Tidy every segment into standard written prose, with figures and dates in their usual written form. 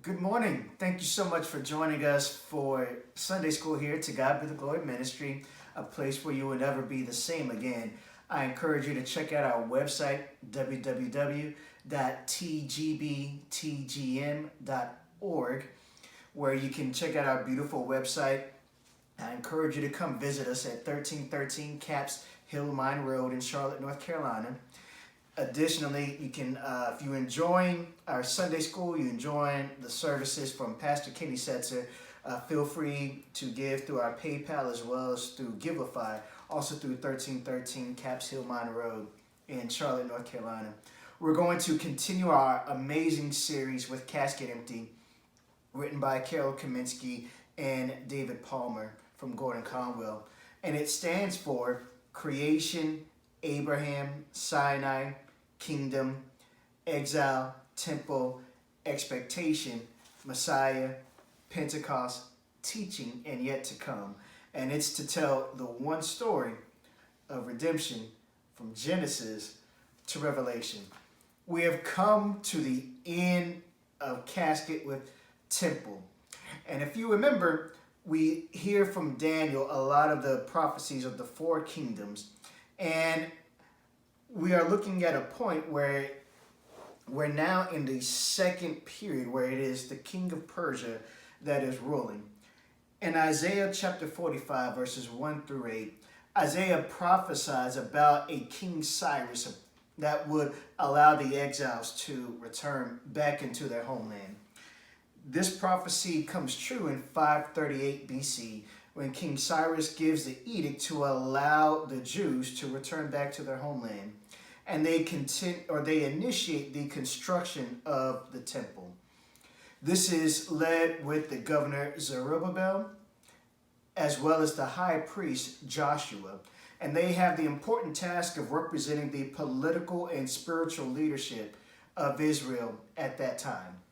Good morning. Thank you so much for joining us for Sunday School here to God Be the Glory Ministry, a place where you will never be the same again. I encourage you to check out our website, www.tgbtgm.org, where you can check out our beautiful website. I encourage you to come visit us at 1313 Caps Hill Mine Road in Charlotte, North Carolina. Additionally, you can, if you enjoying our Sunday school, you enjoying the services from Pastor Kenny Setzer, feel free to give through our PayPal as well as through Giveify, also through 1313 Caps Hill Mine Road in Charlotte, North Carolina. We're going to continue our amazing series with Casket Empty, written by Carol Kaminsky and David Palmer from Gordon Conwell. And it stands for Creation, Abraham, Sinai, Kingdom, Exile, Temple, Expectation, Messiah, Pentecost, Teaching, and Yet to Come. And it's to tell the one story of redemption from Genesis to Revelation. We have come to the end of Casket with Temple. And if you remember, we hear from Daniel a lot of the prophecies of the four kingdoms. And we are looking at a point where we're now in the second period where it is the king of Persia that is ruling. In Isaiah chapter 45, verses 1 through 8, Isaiah prophesies about a King Cyrus that would allow the exiles to return back into their homeland. This prophecy comes true in 538 BC when King Cyrus gives the edict to allow the Jews to return back to their homeland, and they initiate the construction of the temple. This is led with the governor Zerubbabel, as well as the high priest Joshua, and they have the important task of representing the political and spiritual leadership of Israel at that time.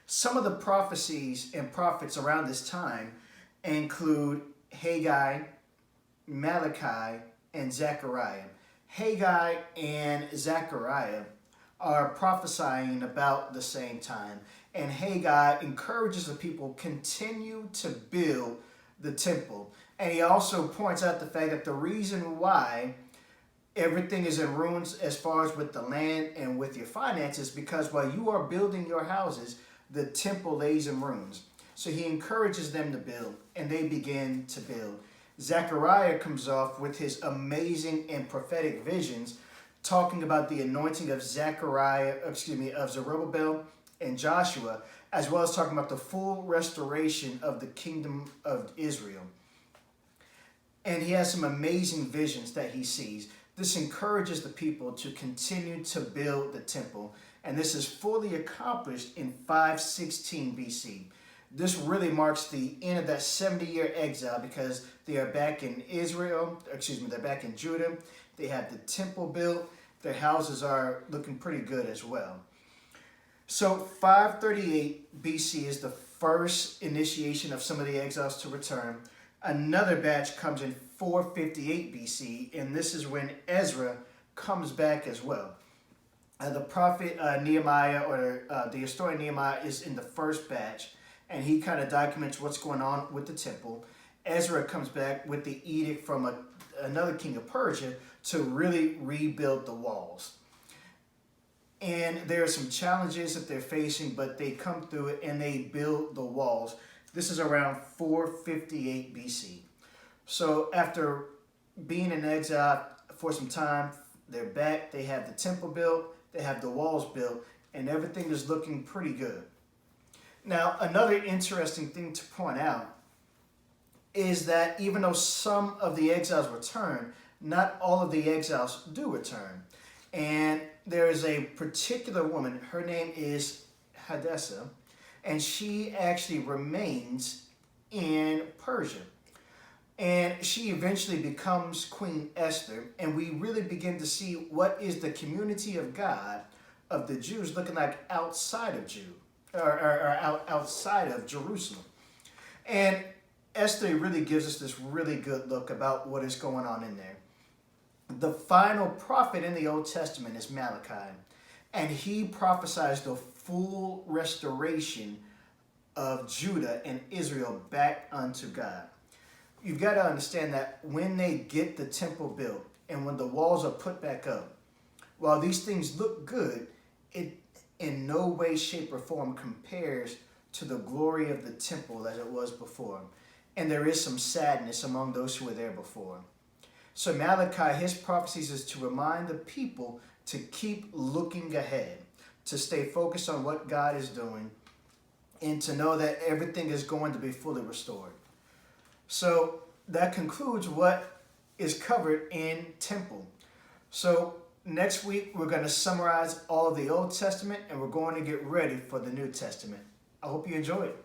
Some of the prophecies and prophets around this time include Haggai, Malachi, and Zechariah. Haggai and Zechariah are prophesying about the same time, and Haggai encourages the people to continue to build the temple. And he also points out the fact that the reason why everything is in ruins as far as with the land and with your finances, because while you are building your houses, the temple lays in ruins. So he encourages them to build, and they begin to build. Zechariah comes off with his amazing and prophetic visions, talking about the anointing of Zerubbabel and Joshua, as well as talking about the full restoration of the kingdom of Israel. And he has some amazing visions that he sees. This encourages the people to continue to build the temple, and this is fully accomplished in 516 BC. This really marks the end of that 70-year exile because they are back in they're back in Judah. They have the temple built. Their houses are looking pretty good as well. So 538 BC is the first initiation of some of the exiles to return. Another batch comes in 458 BC, and this is when Ezra comes back as well. The prophet Nehemiah, or the historian Nehemiah, is in the first batch, and he kind of documents what's going on with the temple. Ezra comes back with the edict from another king of Persia to really rebuild the walls. And there are some challenges that they're facing, but they come through it and they build the walls. This is around 458 BC. So after being in exile for some time, they're back. They have the temple built, they have the walls built, and everything is looking pretty good. Now, another interesting thing to point out is that even though some of the exiles return, not all of the exiles do return. And there is a particular woman, her name is Hadassah, and she actually remains in Persia. And she eventually becomes Queen Esther, and we really begin to see what is the community of God of the Jews looking like outside of outside of Jerusalem. And Esther really gives us this really good look about what is going on in there. The final prophet in the Old Testament is Malachi, and he prophesies the full restoration of Judah and Israel back unto God. You've got to understand that when they get the temple built and when the walls are put back up, while these things look good, it in no way, shape, or form compares to the glory of the temple as it was before. And there is some sadness among those who were there before. So Malachi, his prophecies is to remind the people to keep looking ahead, to stay focused on what God is doing, and to know that everything is going to be fully restored. So that concludes what is covered in temple. So next week, we're going to summarize all of the Old Testament, and we're going to get ready for the New Testament. I hope you enjoy it.